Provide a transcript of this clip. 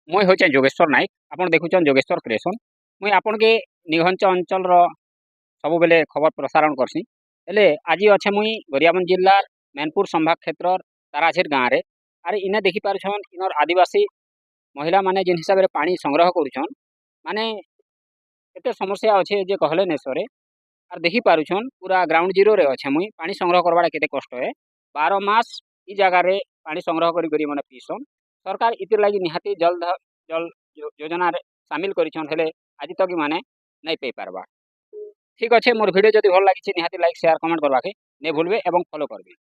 मुई हूँ जोगेश्वर नायक आपन देखुचन जोगेश्वर क्रिएशन मुई आपन के निघंच अंचल सब बेले खबर प्रसारण करसी हेले आज अच्छे मुई गरियाबंद जिल्लार मैनपुर संभाग क्षेत्र ताराझेर गाँव रे आर इने देखि पारुछन इनर आदिवासी महिला माने जिन हिसाब रे पानी संग्रह करुछन माने एते समस्या अच्छे जे कहले ने सरे आर देखि पारुछन पूरा ग्राउंड जीरो रे अच्छे मुई पानी संग्रह करवाटा केते कष्ट है 12 मास ई जगह रे पानी संग्रह करी माने पीसन सरकार इतिर लागी निहाती जल योजना रे शामिल करिछन हेले आज तक माने नहीं पे पारबा ठीक अच्छे मोर वीडियो जदि भल लागिछि निहाती लाइक शेयर कमेंट करवाके नहीं भूलबे एवं फॉलो करबे।